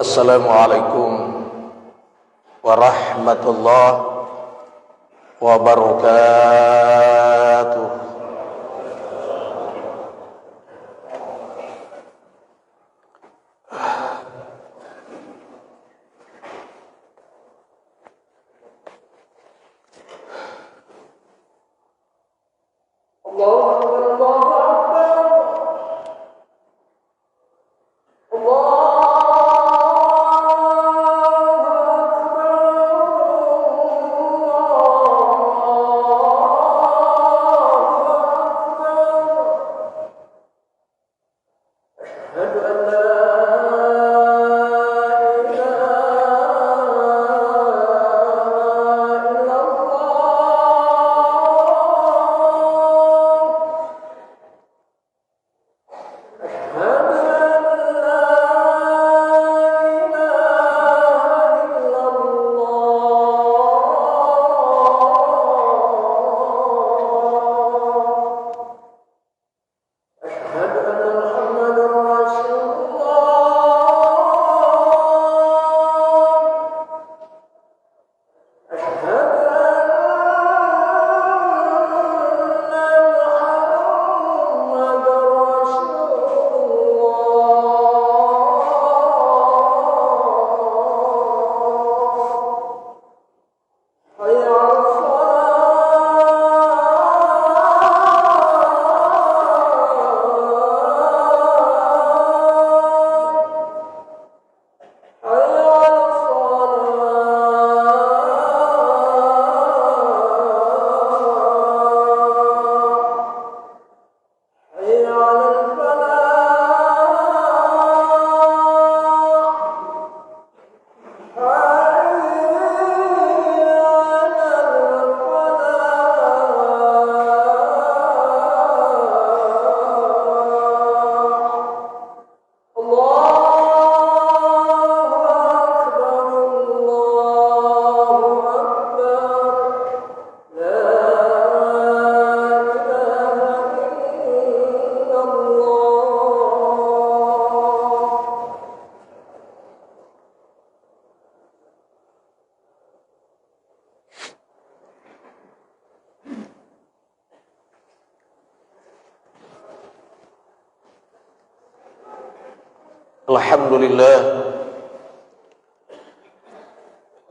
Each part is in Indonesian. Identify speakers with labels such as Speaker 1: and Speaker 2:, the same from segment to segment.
Speaker 1: Assalamualaikum warahmatullahi wabarakatuh.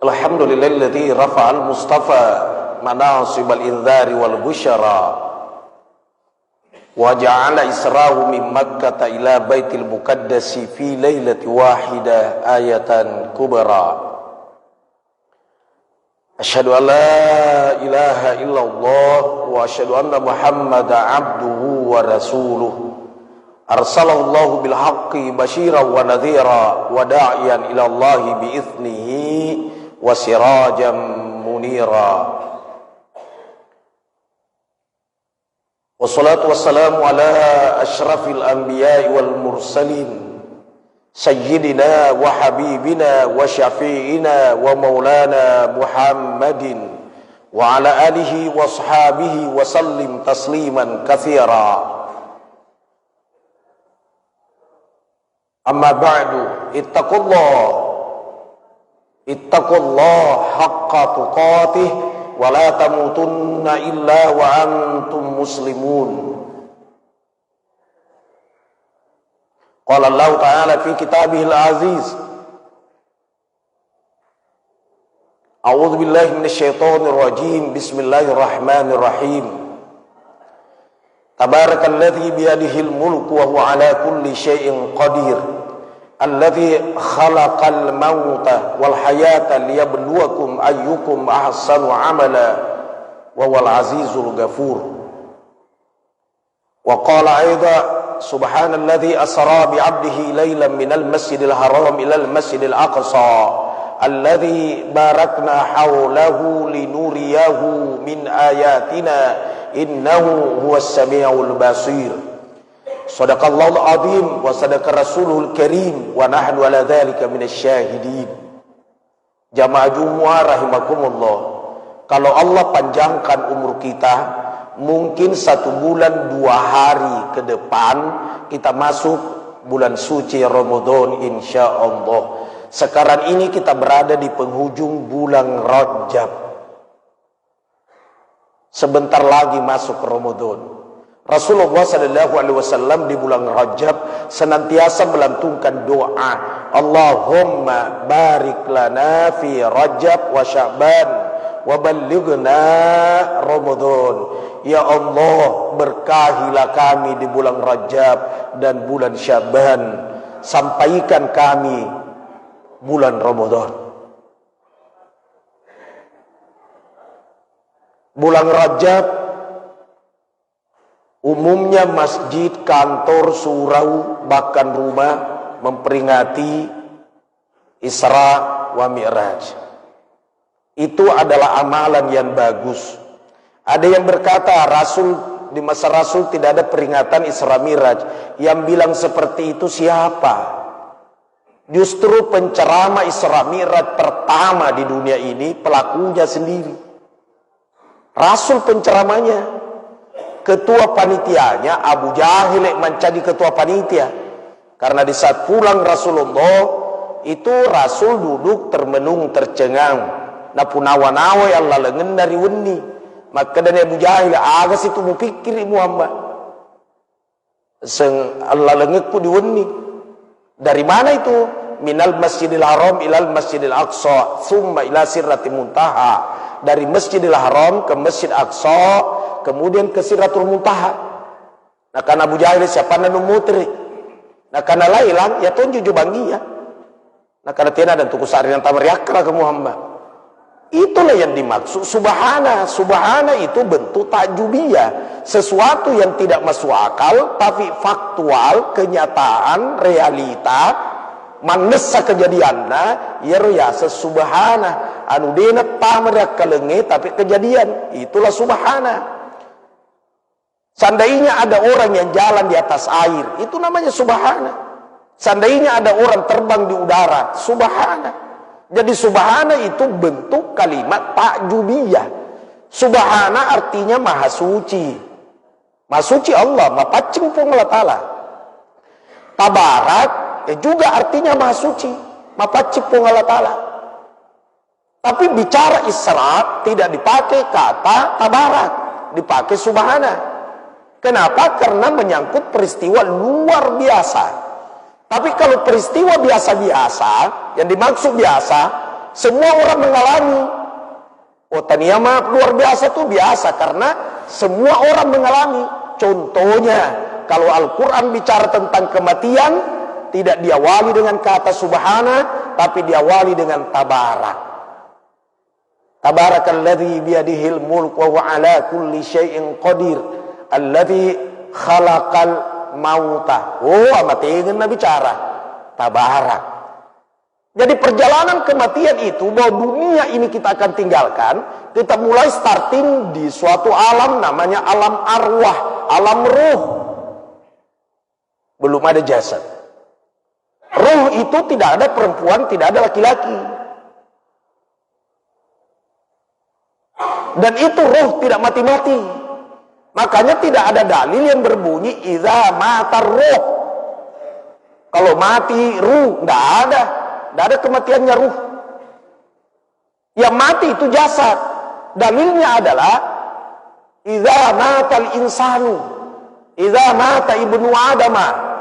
Speaker 1: Alhamdulillahilladzi rafa'al mustafa manasibal indzari wal busyara wa ja'ala israhu min Makkah ila baitil muqaddasi fi lailati wahidah ayatan kubra. Asyhadu an la ilaha illallah wa asyhadu anna Muhammadan abduhu wa rasuluh. Arsalallahu bil haqqi basyiran wa nadhira wa da'iyan ila Allahi bi itsnihi wa sirajan munira. Wassalatu wassalamu ala asyrafil anbiya'i wal mursalin sayyidina wa habibina wa syafi'ina wa maulana Muhammadin wa ala alihi wa ashabihi wa sallim tasliman katsira. Amma ba'du, ittaqullah haqqa tuqatih wa la tamutunna illa wa antum muslimun. Qala Allah Ta'ala fi kitabihil aziz, a'udzu billahi minasyaitonir rajim, bismillahirrahmanirrahim. Tabarakalladzi biyadihil mulku wa huwa ala kulli syai'in qadir. Alladzi khalaqal mauta wal hayata liyabluwakum ayyukum ahsanu amala wa huwal azizul ghafur. Wa qala aidha subhanalladzi asra bi 'abdihi lailan minal masjidil haram ilal masjidil aqsa alladzi barakna hawlahu linuriyahu min ayatina innahu huwas samiul basir. Shadaqallahul azim wa sadaqa rasuluhul karim wa nahnu ala dzalika minasyahidin. Jamaah Jumu'ah rahimakumullah. Kalau Allah panjangkan umur kita, mungkin 1 bulan 2 hari ke depan kita masuk bulan suci Ramadan insyaallah. Sekarang ini kita berada di penghujung bulan Rajab. Sebentar lagi masuk Ramadan. Rasulullah SAW di bulan Rajab senantiasa melantunkan doa, Allahumma barik lana fi Rajab wa Sya'ban wa ballighna Ramadan. Ya Allah, berkahilah kami di bulan Rajab dan bulan Sya'ban, sampaikan kami bulan Ramadan. Bulan Rajab umumnya masjid, kantor, surau, bahkan rumah memperingati Isra wa Mi'raj. Itu adalah amalan yang bagus. Ada yang berkata di masa Rasul tidak ada peringatan Isra Mi'raj. Yang bilang seperti itu siapa? Justru penceramah Isra Mi'raj pertama di dunia ini pelakunya sendiri. Rasul penceramanya, ketua panitianya Abu Jahil menjadi ketua panitia. Karena di saat pulang Rasulullah itu Rasul duduk termenung tercengang, napunawa-nawa Allah lengan dari wenni. Maka dari Abu Jahil agak situ mupikir Muhammad Allah lengekku di wenni. Dari mana itu? Minal Masjidil Haram ilal Masjidil Aqsa thumma ila Sirratil Muntaha. Dari Masjidil Haram ke Masjid Aqsa, kemudian ke Siratul Muntaha. Nah, karena Abu Jahil siapa nanu mutri. Nah, karena lailang ya tunjuk bangi ya. Nah, karena tiada dan tuku sari yang tamariakra ke Muhammad. Itulah yang dimaksud subhana. Subhana itu bentuk takjubiyah, sesuatu yang tidak masuk akal tapi faktual, kenyataan, realita. Manesa kejadianna ya sesubhana anu dina pamrak kalenge tapi kejadian itulah subhana. Seandainya ada orang yang jalan di atas air itu namanya subhana. Seandainya ada orang terbang di udara subhana. Jadi subhana itu bentuk kalimat ta'jubiyah. Subhana artinya maha suci. Maha suci Allah, maha pacing pun Allah Ta'ala. Tabarak juga artinya maha suci, maha pacing pun Allah Ta'ala. Tapi bicara Isra tidak dipakai kata tabarak, dipakai subhana. Kenapa? Karena menyangkut peristiwa luar biasa. Tapi kalau peristiwa biasa-biasa, yang dimaksud biasa, semua orang mengalami. Oh, taniyama luar biasa itu biasa karena semua orang mengalami. Contohnya, kalau Al-Quran bicara tentang kematian, tidak diawali dengan kata subhana, tapi diawali dengan tabarak. Tabarakalladzi biyadihil mulk wa huwa ala kulli syai'in qadir. Alladzi khalaqal mauta. Oh, amat ingin bicara tabarak. Jadi perjalanan kematian itu, bahwa dunia ini kita akan tinggalkan, kita mulai starting di suatu alam namanya alam arwah, alam ruh. Belum ada jasad. Ruh itu tidak ada perempuan, tidak ada laki-laki. Dan itu ruh tidak mati-mati. Makanya tidak ada dalil yang berbunyi idza matar ruh. Kalau mati ruh, tidak ada. Tidak ada kematiannya ruh. Yang mati itu jasad. Dalilnya adalah idza matal insanu, idza mata ibnu adama.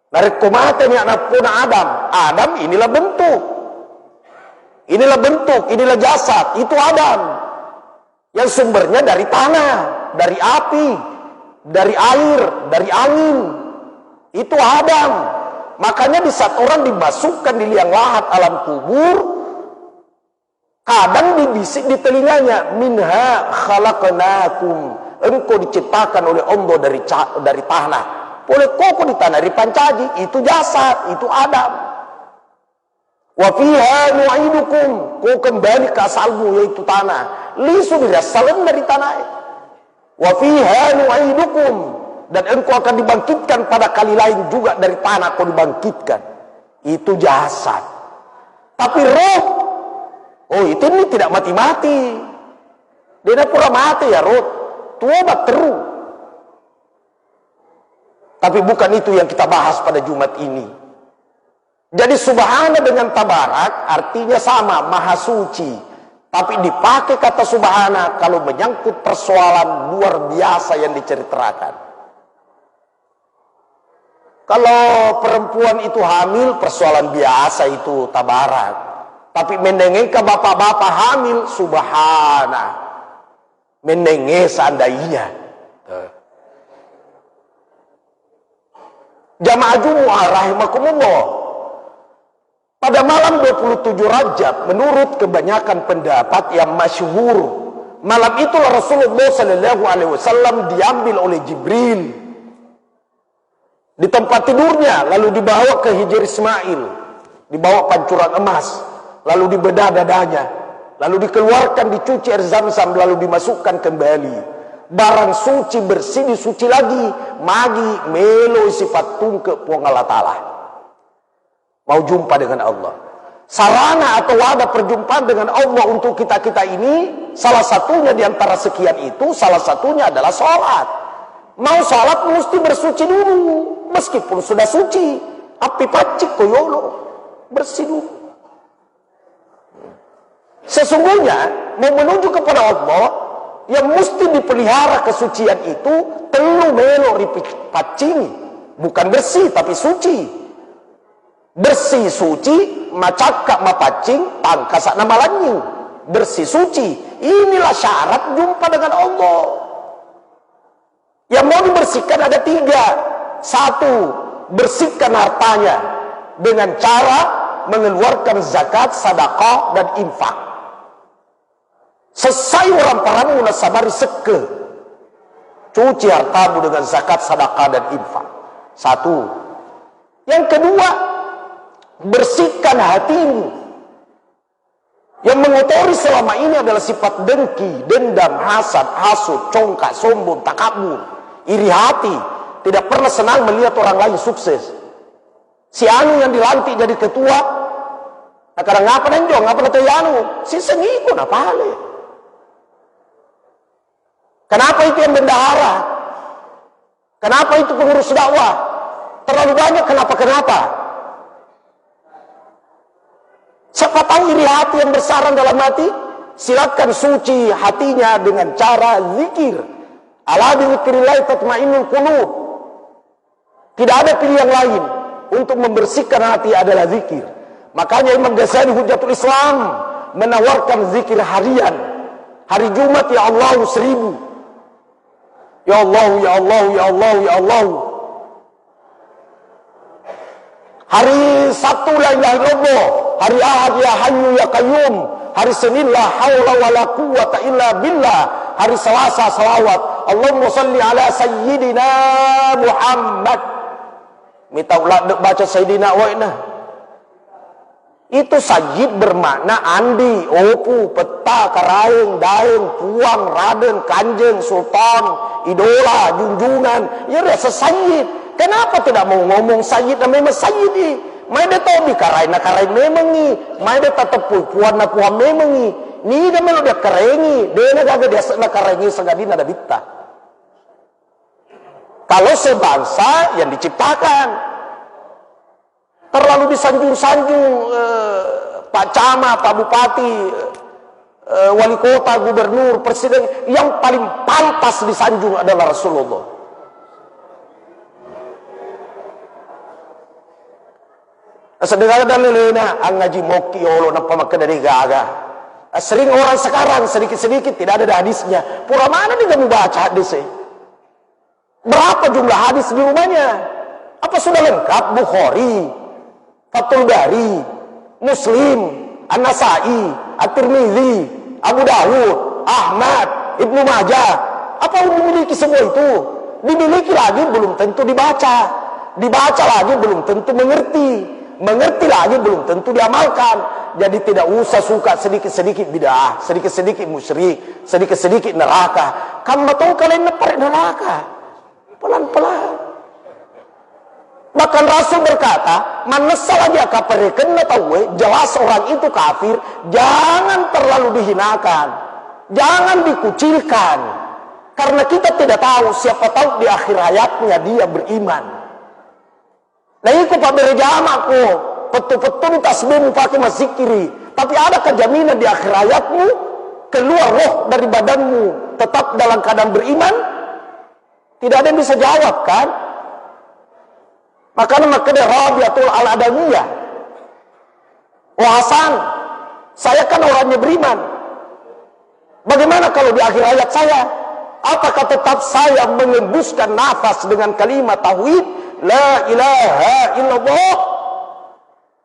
Speaker 1: Nariko mata ni anak pun Adam. Adam inilah bentuk. Inilah bentuk, inilah jasad. Itu Adam. Yang sumbernya dari tanah, dari api, dari air, dari angin. Itu Adam. Makanya di saat orang dimasukkan di liang lahat alam kubur, kadang dibisik di telinganya, minha khalaqnakum. Engkau diciptakan oleh Allah dari tanah. Oleh koko di tanah dipancaji, itu jasad, itu Adam. Wa fiha nu'idukum, kau kembali ke asalmu yaitu tanah. Lisu birasalan dari tanah. Wa fiha nu'idukum, dan engkau akan dibangkitkan pada kali lain juga dari tanah kau dibangkitkan. Itu jasad. Tapi roh, oh itu ini tidak mati-mati. Dia pura mati ya roh. Tua terus. Tapi bukan itu yang kita bahas pada Jumat ini. Jadi subhana dengan tabarak artinya sama, maha suci. Tapi dipakai kata subhana kalau menyangkut persoalan luar biasa yang diceritakan. Kalau perempuan itu hamil, persoalan biasa itu tabarak. Tapi mendengar bapak-bapak hamil, subhana. Mendengar seandainya. Jamaah Jumu'ah rahimakumullah. Pada malam 27 Rajab, menurut kebanyakan pendapat yang masyhur, malam itulah Rasulullah SAW diambil oleh Jibril di tempat tidurnya, lalu dibawa ke Hijr Ismail, dibawa pancuran emas, lalu dibedah dadanya, lalu dikeluarkan, dicuci air Zam-Zam, lalu dimasukkan kembali. Barang suci bersih disuci lagi, magi melo sifat tungke puang Allah Ta'ala. Mau jumpa dengan Allah. Sarana atau wadah perjumpaan dengan Allah untuk kita-kita ini, salah satunya diantara sekian itu, salah satunya adalah sholat. Mau sholat mesti bersuci dulu. Meskipun sudah suci, api pacik koyolo, bersih dulu. Sesungguhnya, mau menuju kepada Allah, yang mesti dipelihara kesucian itu, telu melo ripacingi. Bukan bersih, tapi suci. Bersih suci macakak mapacing pangkasak nama lanyu. Bersih suci, inilah syarat jumpa dengan Allah. Yang mau dibersihkan ada 3. 1, bersihkan hartanya dengan cara mengeluarkan zakat, sedekah dan infak. Selesai orang paramu nasabari seke, cuci hartamu dengan zakat, sedekah dan infak. 1. Yang kedua, bersihkan hatimu. Yang mengotori selama ini adalah sifat dengki, dendam, hasad, hasud, congkak, sombong, takabur, iri hati. Tidak pernah senang melihat orang lain sukses. Si anu yang dilantik jadi ketua, nah kadang ngapa nenjong, ngapa nanti anu, si sengikut apa le? Kenapa itu yang bendahara? Kenapa itu pengurus dakwah? Terlalu banyak kenapa-kenapa. Siapa tahu iri hati yang bersarang dalam hati, silakan suci hatinya dengan cara zikir. Ala bi dzikrillah tatmainnul qulub. Tidak ada pilihan lain untuk membersihkan hati adalah zikir. Makanya Imam Ghazali Hujjatul Islam menawarkan zikir harian. Hari Jumat ya Allah 1000. Ya Allah, ya Allah, ya Allah, ya Allah. Hari Sabtu la ilaha illallah. Hari Ahad ya Hayyu ya Qayyum. Hari Senin la haula wala quwwata illa billah. Hari Selasa salawat. Allahumma salli ala sayyidina Muhammad. Minta ulat baca sayyidina wa'ina. Itu sayyid bermakna andi, opu, peta, karaing, daeng, puang, raden, kanjeng, sultan, idola, junjungan. Ya rasa sayyid. Kenapa tidak mau ngomong sayyid dan memang sayyidi? Mai dia tahu di karain memang ni. Mai dia tetap puan na puan memang ni. Ni dia melo dia karengi. Dia na gaga dia na karengi segadina ada bitta. Kalau sebangsa yang diciptakan terlalu disanjung-sanjung Pak Camat, Pak Bupati, wali kota, gubernur, presiden, yang paling pantas disanjung adalah Rasulullah. Sedekah dan lelena ang ngaji moki olo na pamakan dari gaga. Sering orang sekarang sedikit-sedikit tidak ada hadisnya. Pura mana nih kamu baca hadisnya? Berapa jumlah hadis di rumahnya? Apa sudah lengkap? Bukhari, Fathul Bari, Muslim, An-Nasai, At-Tirmidzi, Abu Dawud, Ahmad, Ibnu Majah. Apa memiliki semua itu? Dimiliki lagi belum tentu dibaca. Dibaca lagi belum tentu mengerti. Mengerti lagi belum tentu diamalkan. Jadi tidak usah suka sedikit-sedikit bid'ah, sedikit-sedikit musyrik, sedikit-sedikit neraka. Kamu tahu kalian neper neraka. Pelan-pelan. Bahkan Rasul berkata, man nasala dia kapereken tahu jelas orang itu kafir, jangan terlalu dihinakan. Jangan dikucilkan. Karena kita tidak tahu, siapa tahu di akhir hayatnya dia beriman. Nah itu Pak Berjamaku, betul-betul tasbihmu pakai mazikiri, tapi adakah jaminan di akhir hayatmu keluar roh dari badanmu tetap dalam keadaan beriman? Tidak ada yang bisa jawab, kan? Makanya Rabi'atul Al-Adawiyah, "Wah Hasan, saya kan orangnya beriman. Bagaimana kalau di akhir hayat saya? Apakah tetap saya mengembuskan nafas dengan kalimat tauhid la ilaha illallah?"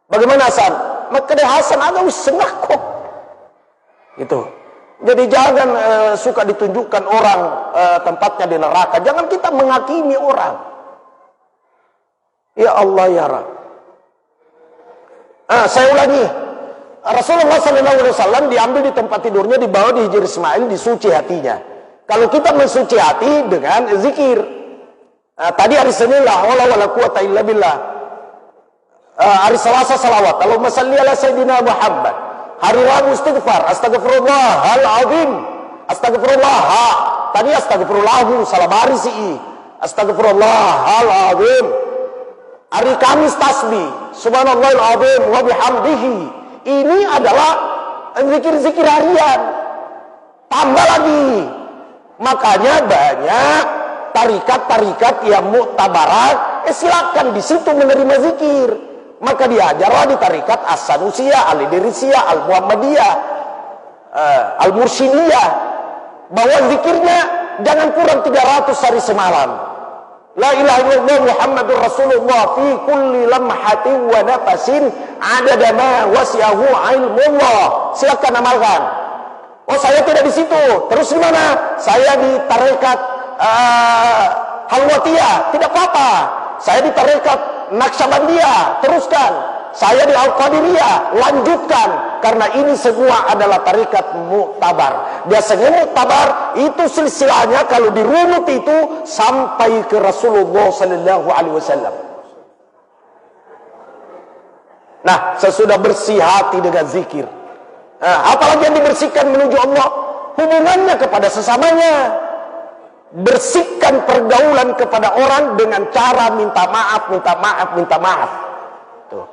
Speaker 1: Bagaimana Hasan? Maka Hasan ada senang kok. Gitu. Jadi jangan suka ditunjukkan orang tempatnya di neraka. Jangan kita menghakimi orang. Ya Allah ya Rabb. Saya ulangi. Rasulullah SAW diambil di tempat tidurnya, dibawa di Hijr Ismail, disuci hatinya. Kalau kita mensuci hati dengan zikir. Tadi hari Senin la haula wala quwata illa billah. Hari Selasa salawat. Allahumma salli ala Sayyidina Muhammad. Hari Rabu istighfar. Astagfirullahal azim. Astagfirullah. Tadi astagfirullahu salah baris sih. Astagfirullahal azim. Hari Kamis tasbih. Subhanallahil azim wa bihamdihi. Ini adalah zikir-zikir harian. Tambah lagi. Makanya banyak tarikat-tarikat yang muktabarat, silakan di situ menerima zikir. Maka diajarlah di tarikat As-Sanusiyah, Al-Idrisiyah, Al-Muhammadiyah, Al-Mursyidiyah, bahwa zikirnya jangan kurang 300 hari semalam. La ilaha illallah Muhammadur Rasulullah fi kulli lamhatin wa nafasin adada ma wasi'ahu ilmullah. Silakan amalkan. Oh, saya tidak di situ. Terus di mana? Saya di tarekat Halwatiyah. Tidak apa-apa. Saya di tarekat Naqsyabandiyah. Teruskan. Saya di Al-Qadiriyah. Lanjutkan. Karena ini semua adalah tarekat muktabar. Biasanya muktabar itu silsilahnya kalau dirunut itu sampai ke Rasulullah sallallahu alaihi wasallam. Nah, sesudah bersih hati dengan zikir, apalagi yang dibersihkan menuju Allah, hubungannya kepada sesamanya. Bersihkan pergaulan kepada orang dengan cara minta maaf, minta maaf, minta maaf. Tuh.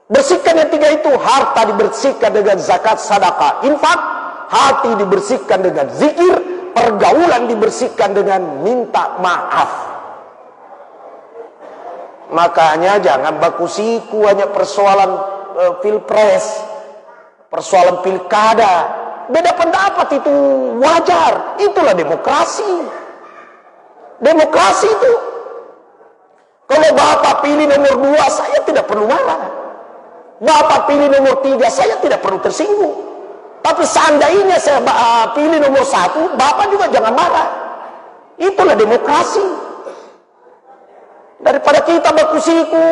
Speaker 1: Bersihkan yang tiga itu. Harta dibersihkan dengan zakat, sedekah, infak. Hati dibersihkan dengan zikir. Pergaulan dibersihkan dengan minta maaf. Makanya jangan baku siku hanya persoalan pilpres, persoalan pilkada. Beda pendapat itu wajar. Itulah demokrasi. Demokrasi itu. Kalau Bapak pilih nomor 2, saya tidak perlu marah. Bapak pilih nomor 3, saya tidak perlu tersinggung. Tapi seandainya saya pilih nomor 1, Bapak juga jangan marah. Itulah demokrasi. Daripada kita baku siku,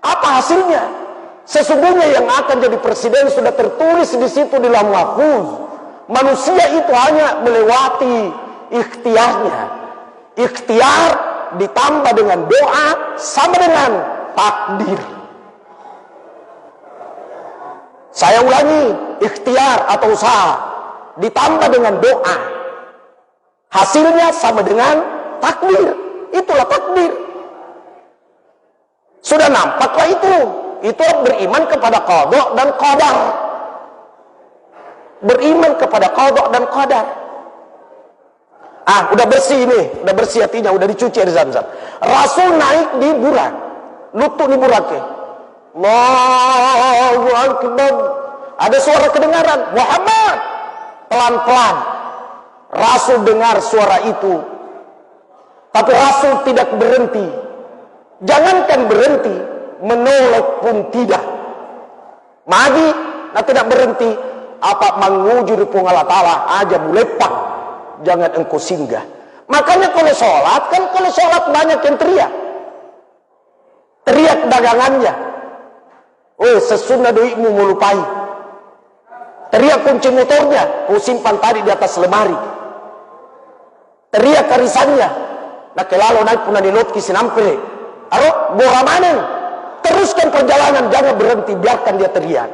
Speaker 1: apa hasilnya? Sesungguhnya yang akan jadi presiden sudah tertulis di situ di Lauhul Mahfuz. Manusia itu hanya melewati ikhtiarnya. Ikhtiar ditambah dengan doa sama dengan takdir. Saya ulangi, ikhtiar atau usaha ditambah dengan doa, hasilnya sama dengan takdir. Itulah takdir. Sudah nampaklah itu. Itu beriman kepada qada dan qadar. Beriman kepada qada dan qadar. Udah bersih ini, udah bersih hatinya, udah dicuci air Zam-Zam. Rasul naik di burak, lutut di buraknya. Allahu Akbar. Ada suara kedengaran, Muhammad. Pelan-pelan Rasul dengar suara itu. Tapi Rasul tidak berhenti. Jangankan berhenti, menoleh pun tidak. Magi, nah tidak berhenti. Apa menguju di Allah Ta'ala aja mulepang. Jangan engkau singgah. Makanya kalau sholat banyak yang teriak. Teriak dagangannya. Oh, sesungguhnya duitmu melupai. Teriak kunci motornya. Oh, simpan tadi di atas lemari. Teriak karisannya. Nah, kelalo naik pun dilot kisinampere. Aro, boramanen. Teruskan perjalanan, jangan berhenti, biarkan dia teriak.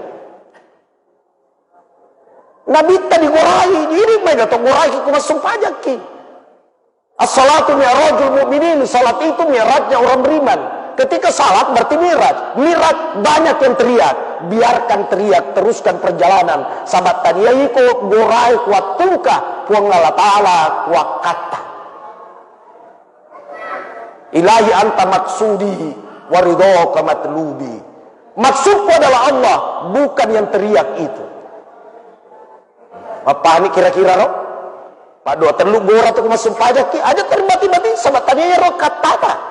Speaker 1: Nabi tadi gorai, ini mereka tak gorai, kuma sumpah ki. As-salatu mi'rajul mu'minin, salat itu mi'rajnya orang beriman. Ketika salat berarti miraj. Miraj banyak yang teriak. Biarkan teriak, teruskan perjalanan. Sahabat taniai ko gorai kuat tungka puang Allah Ta'ala kuat kata. Ilahi anta maksudi waridhoka matlubi. Maksudku adalah Allah, bukan yang teriak itu. Apa ini kira-kira roh? Pak doa terlalu gora tu masuk pajak aja terbati-bati sahabat taniai roh kata.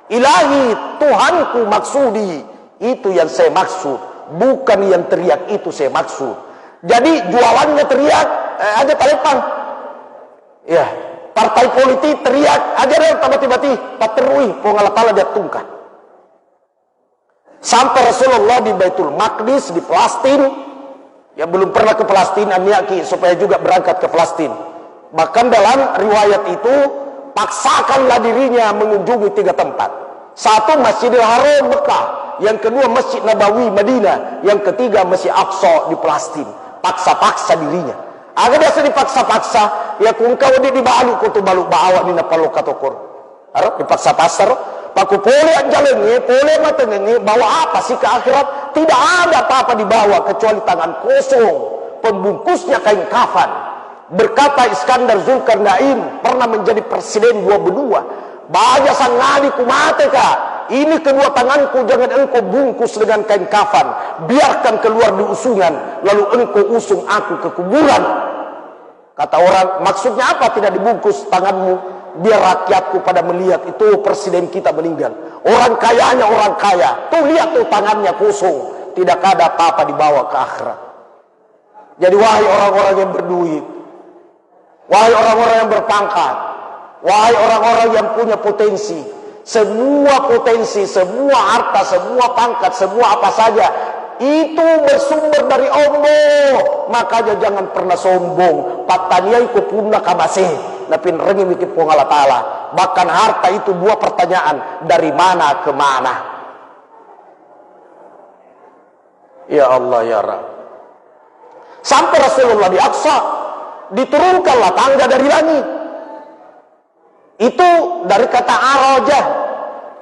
Speaker 1: Ilahi Tuhanku maksudi, itu yang saya maksud, bukan yang teriak itu saya maksud. Jadi jualannya teriak aja talepang, ya partai politik teriak aja deh tiba-tiba paterui pengalatala dia tungkah. Sampai Rasulullah di Baitul Maqdis di Palestina, ya belum pernah ke Palestina niaki supaya juga berangkat ke Palestina. Bahkan dalam riwayat itu paksakanlah dirinya mengunjungi 3 tempat. Satu Masjidil Haram Mekah, yang kedua Masjid Nabawi Madinah, yang ketiga Masjid Aqsa di Palestina. Paksa-paksa dirinya. Agar biasa dipaksa-paksa, ya kungkau di balu kutu balu bawa ni napalo katokor. Arok dipaksa-paksa, paku boleh jalannya, boleh matengnya, bawa apa sih ke akhirat? Tidak ada apa-apa dibawa kecuali tangan kosong, pembungkusnya kain kafan. Berkata Iskandar Zulkarnain, pernah menjadi presiden 2 benua. Baja sang ngali ku mate ka. Ini kedua tanganku jangan engkau bungkus dengan kain kafan. Biarkan keluar di usungan, lalu engkau usung aku ke kuburan. Kata orang, maksudnya apa tidak dibungkus tanganmu? Biar rakyatku pada melihat itu presiden kita meninggal. Orang kayanya orang kaya. Tuh lihat tuh tangannya kosong. Tidak ada apa-apa dibawa ke akhirat. Jadi wahai orang-orang yang berduit, wahai orang-orang yang berpangkat, wahai orang-orang yang punya potensi, semua potensi, semua harta, semua pangkat, semua apa saja itu bersumber dari Allah. Makanya jangan pernah sombong. Pataniai ku punna kabase, napin rengi mikir pung Allah Ta'ala. Bahkan harta itu 2 pertanyaan, dari mana ke mana. Ya Allah ya Rabb. Sampai Rasulullah di Aqsa, diturunkanlah tangga dari langit. Itu dari kata araja.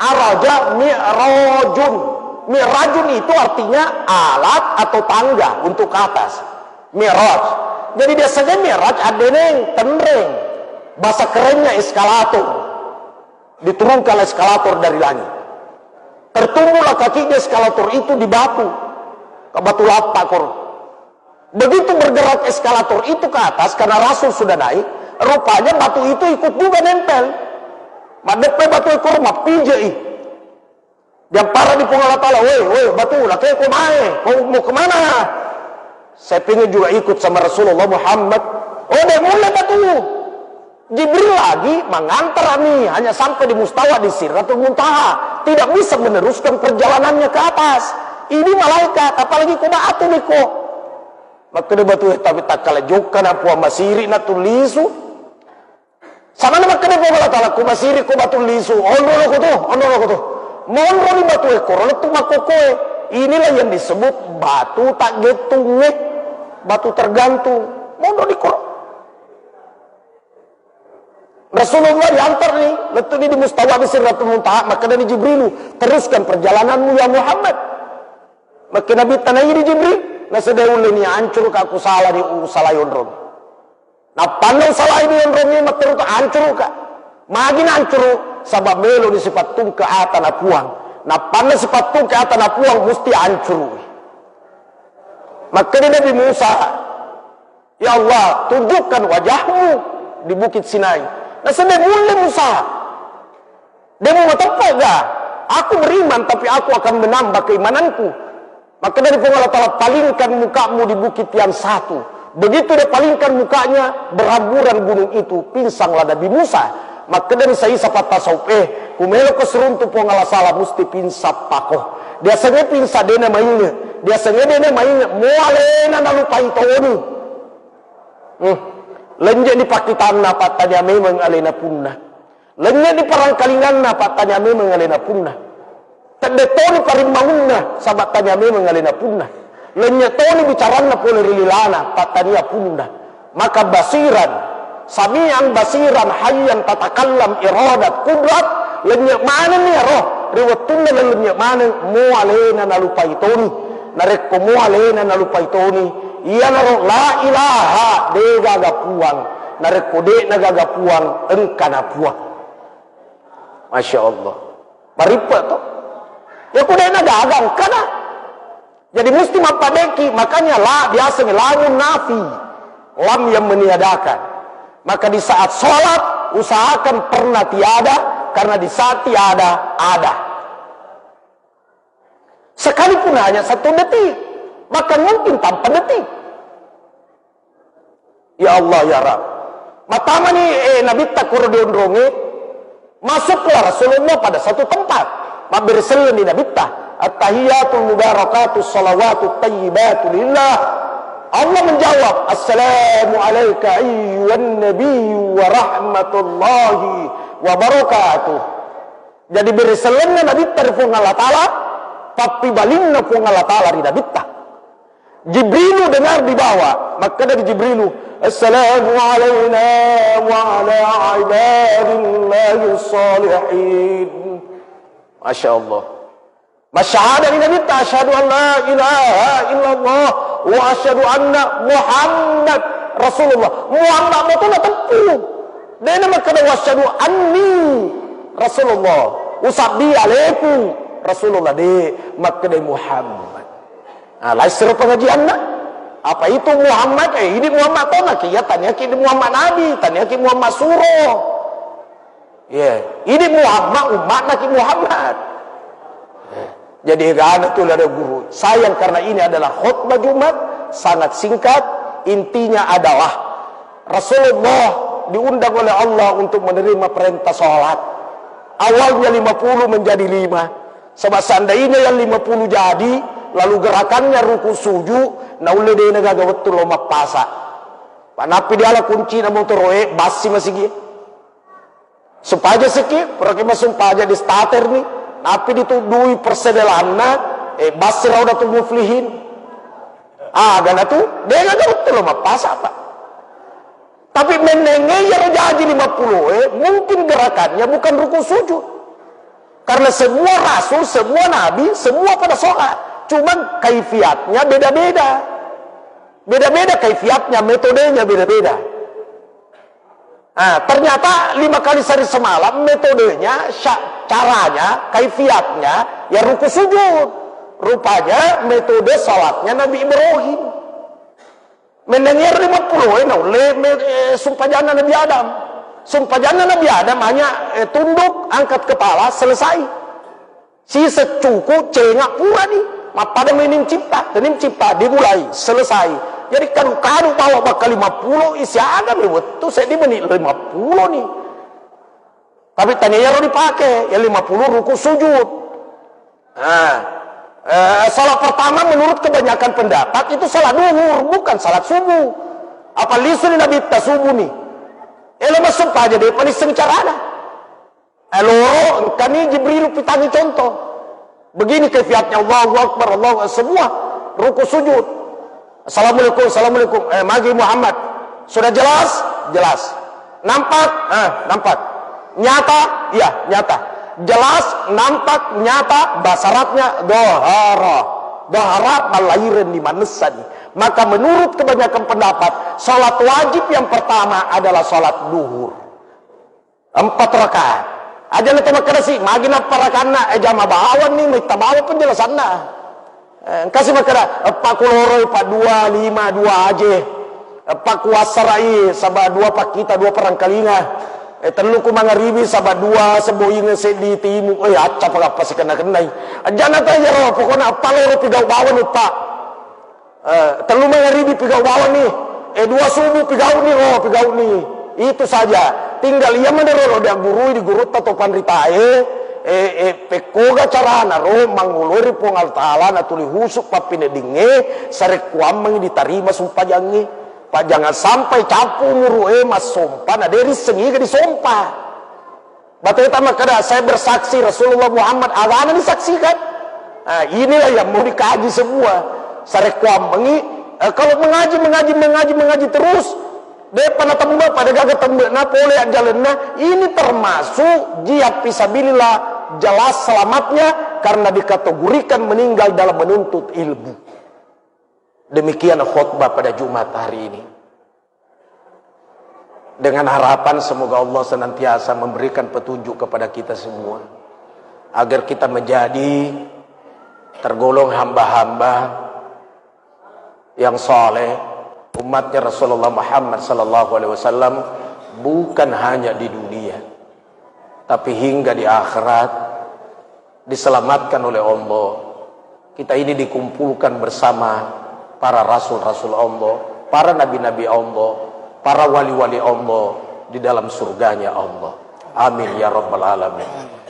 Speaker 1: Araja mi'rajun. Mi'rajun itu artinya alat atau tangga untuk ke atas. Mi'raj. Jadi biasanya mi'raj ada yang tenreng. Bahasa kerennya eskalator. Diturunkan eskalator dari langit. Tertumbuhlah kakinya eskalator itu di batu. Ke batu lapakor. Begitu bergerak eskalator itu ke atas, karena Rasul sudah naik, rupanya batu itu ikut juga nempel. Madepe batu ekor mah pijai. Yang parah di pengalat Allah, weh batu, laki kau mau kemana? Saya pengen juga ikut sama Rasulullah Muhammad. Oh deh mulai batu. Jibril lagi mengantar nih, hanya sampai di Mustawa di Sidratul Muntaha, tidak bisa meneruskan perjalanannya ke atas. Ini malaikat, apalagi kau batu nih kok. Maka dia batu tapi tak kalah juga na puan masiri na tulisu. Sama nama kena pengalat Allah, ku masiri ku batu lisu. Ondolo ko tuh. Monro ni batu ekor, letu makokoe. Inilah yang disebut batu tak getunge, batu tergantung. Monro di kor. Rasulullah diantar nih, letu ni di Mustawa di Sidratul Muntaha, maka dari Jibril, teruskan perjalananmu ya Muhammad. Maka Nabi tanai di Jibril, na sedeul ni hancur ka aku salah di salah yondrom. Nah pandang salah ini yondrom ni mater ka hancur ka. Magin hancur sabab melo di sifat tung ke atan apuang. Nah pandang sifat tung ke atan apuang mesti hancur. Maka di Nabi Musa, ya Allah tunjukkan wajahmu di Bukit Sinai. Nah sedang mulai Musa, dia mau tempat gak? Aku beriman tapi aku akan menambah keimananku. Maka dari Allah Ta'ala palingkan mukamu di bukit yang satu. Begitu dia palingkan mukanya, berhamburan gunung itu, pinsanglah Nabi Musa. Maka dari saya sapat tasawuf, kumelo keseruntu pengala salah mesti pinsap pakoh. Dia sengaja pinsa dena mainnya. Dia sengaja dena mainnya. Mualena na lupa itu ni. Lenje di pakitan na patanya memang alena punna. Lenje di parangkalingan na patanya memang alena punna. Tadetoni parimahunna sabat tanya memang alena punna. Lenyetoni bicarana pun rililana patania punna. Maka basiran, samian basiran hayyan tatakallam iradat kudrat. Lenyet mana nih roh riwatun dalamnya mana mualena nalupaitoni nareko mualena nalupaitoni iya naro la ilaha de gagapuang nareko de nagagapuang engkana puang. Masya Allah maripa to ya kude nagagang kana jadi mesti mapadeki makanya la biasa lamun nafi lam yang meniadakan maka di saat sholat usahakan pernah tiada karena di saat tiada ada sekalipun hanya 1 detik bahkan mungkin tanpa detik. Ya Allah ya Rab matama ni Nabi takurdion rongi masuklah Rasulullah pada satu tempat mabirselun di Nabi at-tahiyatul mubarakatus salawatut tayyibatu lillah. Allah menjawab assalamu alayka ayyuhan nabiyyu wa rahmatullahi wa barakatuh. Jadi beriselunna Nabi tarifung Allah Ta'ala tapi balinna pun Allah Ta'ala di Nabi Jibrilu dengar di bawah maka dari Jibrilu assalamu alayna wa ala ibadillahi salihin. Masya Allah masyarakat ini Nabi asyhadu an la ilaha illallah wa asyhadu anna Muhammad Rasulullah. Muhammad itu na tempuh dia nama kada wasyhadu anni Rasulullah usabbi alaikum Rasulullah de maka de Muhammad. Nah, lain seru pengajian na apa itu Muhammad ini Muhammad to nak ya tanya ki Muhammad Nabi tanya ki Muhammad Suruh ya ini Muhammad umat nak Muhammad. Jadi ada tuh ada guru sayang karena ini adalah khutbah Jumat sangat singkat intinya adalah Rasulullah diundang oleh Allah untuk menerima perintah sholat awalnya 50 menjadi 5 sebab seandainya yang 50 jadi lalu gerakannya ruku sujud na ulle de naga betul loma pasa panapi dia ala kunci na motor basi masih supaya sikit perkema sumpah di starter nih tapi ditudui persedelanna basira udah tuh muflihin dan itu dia naga betul loma pasa apa tapi menengayar jadi 50 mungkin gerakannya bukan ruku sujud karena semua rasul semua nabi semua pada sholat cuman kaifiatnya beda-beda kaifiatnya metodenya beda-beda. Ternyata 5 kali sehari semalam metodenya caranya kaifiatnya ya ruku sujud rupanya metode salatnya Nabi Ibrahim mendengar 50 sumpah jana Nabi Adam sumpah jana Nabi Adam hanya tunduk angkat kepala selesai si secuku cengak pura nih pada menim cipta dimulai selesai jadi kadu bawa bakal 50 isi ada betul saya di menit 50 nih tapi tanya yang dipakai ya 50 ruku sujud. Salat pertama menurut kebanyakan pendapat itu salat duhur bukan salat subuh apa lisun Nabi subuh nih masuk aja deh paling sencarana kami Jibril pitangi contoh begini kefiatnya Allahu Akbar Allah semua ruku sujud assalamualaikum magi Muhammad sudah jelas nampak nampak nyata iya nyata jelas nampak nyata basaratnya dohara malairan di manusia maka menurut kebanyakan pendapat salat wajib yang pertama adalah salat duhur 4 rakaat aja nanti makanya sih magi napa rakana jama bawan nih minta bawa penjelasannya kasih makanya 40 pak 2 5 2 aja pak kuasarai sabah 2 pak kita 2 perangkalinga telu ku mangaribi sabah 2 seboying di timu acap apa sih kena-kenai jangan tanya roh pokoknya apa lo pigau bawan nih pak telu mangaribi pigau bawan nih 2 subuh pigau nih pigau nih itu saja tinggal ia menero dia guru di guru atau panritae pekoga carana ro manguluri pongal taala na tuli husuk papine dinge sare kuamang diterima sumpah jangi pak jangan sampai capu muru mas sumpah na dari sengi ke disumpah batu utama kada saya bersaksi Rasulullah Muhammad agama disaksikan inilah yang mau dikaji semua sare kuamang kalau mengaji terus depan tembak pada gagal tembak na boleh jalan na ini termasuk jihad fisabilillah jelas selamatnya karena dikategorikan meninggal dalam menuntut ilmu. Demikian khutbah pada Jumat hari ini. Dengan harapan semoga Allah senantiasa memberikan petunjuk kepada kita semua, agar kita menjadi tergolong hamba-hamba yang saleh, umatnya Rasulullah Muhammad SAW, bukan hanya di dunia, tapi hingga di akhirat diselamatkan oleh Allah. Kita ini dikumpulkan bersama para rasul-rasul Allah, para nabi-nabi Allah, para wali-wali Allah di dalam surganya Allah. Amin ya rabbal alamin.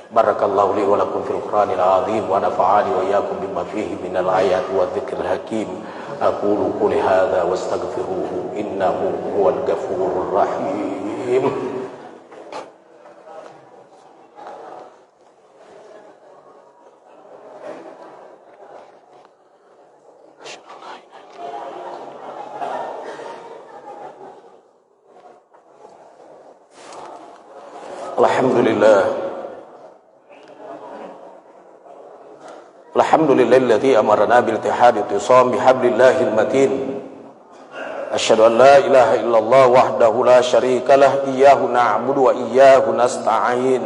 Speaker 1: Barakallahu li wa lakum fil Qur'anil azim wa nafa'ani wa iyyakum bima fihi minal ayati wa dzikril hakim. Aqulu quli hadza wastaghfiruhu innahu huwal ghafurur rahim. Alhamdulillahilladzi amarna bil ittihadi tisam bihablillahil matin. Asyhadu an la ilaha illallah wahdahu la syarikalah iyyahu na'budu wa iyyahu nasta'in.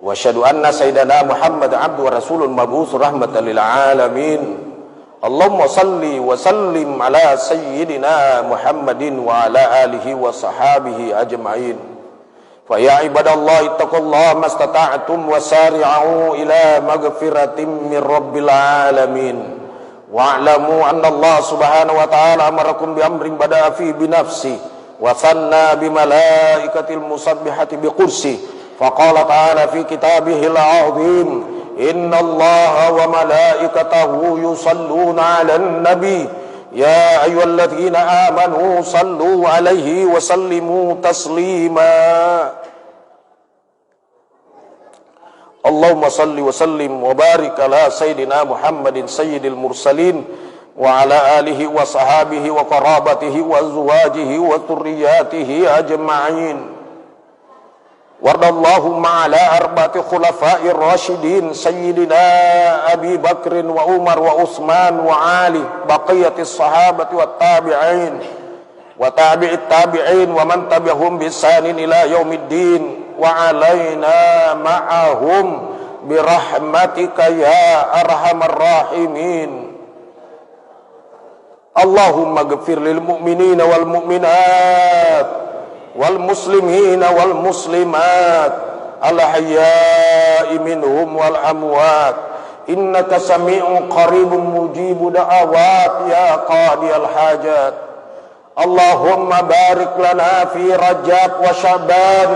Speaker 1: Wa asyhadu anna sayyidana Muhammad abdu wa rasulun mab'uts rahmatan lil alamin. Allahumma salli wa sallim ala sayyidina Muhammadin wa ala alihi wa sahbihi ajma'in. Fa ya ibadallah ittaqullaha mastata'tum wasari'u ila maghfiratin min rabbil alamin. Wa'lamu anna Allah subhanahu wa ta'ala amarakum bi amrin bada'a fi binafsi wa sanna bi malaikatil musabbihati bi kursi. Faqala ta'ala fi kitabihil azim, inna Allah wa malaikatahu yusalluna 'alan nabi. Ya ayyuhalladzina amanu sallu alaihi wa sallimu taslima. Allahumma salli wa sallim wa barik ala sayyidina Muhammadin sayyidil mursalin wa ala alihi wa sahabihi wa qarabatihi wa azwajihi wa dhurriyyatihi ajma'in. Wardallahu ma'ala arba'ati khulafa'ir rasyidin sayyidina Abi Bakrin wa Umar wa Utsman wa Ali baqiyatis sahabati wat tabi'in wa tabi'it tabi'in wa man tabi'ahum bi ihsanin ila yaumiddin wa alaina ma'ahum bi rahmatika ya arhamar rahimin. Allahumma ighfir lil mu'minina wal mu'minat wal muslimina wal muslimat al ahya'i minhum wal amwat innaka sami'un qaribun mujibu da'awat ya qadiyal hajat. Allahumma barik lana fi Rajab wa Syaban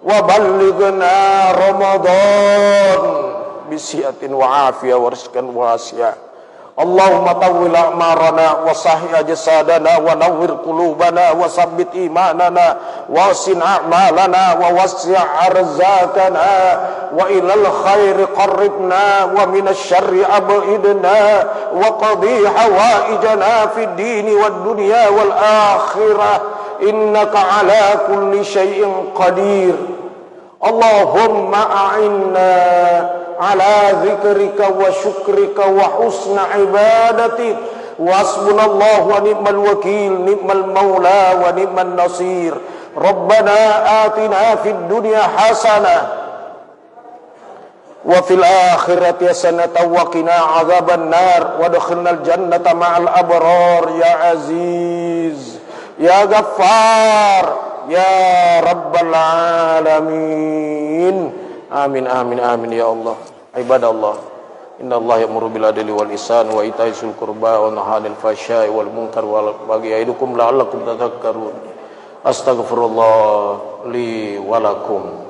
Speaker 1: wa ballighna Ramadan bisiatin wa afiyah wa rizqan wasi'a. Allahumma tawwil a'marana wa sahih jasadana wa nawwir qulubana wa sabbit imanana wa sin a'malana wa wasi' arzakana wa ilal khairi qarribna wa minasy syarri ab'idna wa qadhi hawaijana fid dini wad dunya wal akhirah innaka ala kulli syai'in qadir. Allahumma a'inna ala zikrika wa syukrika wa husna ibadatik wasbunallahu wa ni'mal wakil ni'mal maula wa ni'man nasir. Rabbana atina fid dunya hasanah wa fil akhirati hasanatan wa qina adzaban nar wa adkhilnal jannata ma'al abrar ya aziz ya ghaffar ya rabbal alamin. Amin amin amin ya Allah. Ibadallah, innallaha ya'muru bil adli wal ihsan wa ita'i dzil qurba wa yanha 'anil fahsya'i wal munkar wal baghi ya'idukum la'allakum tadhakkarun. Astaghfirullah li wa lakum.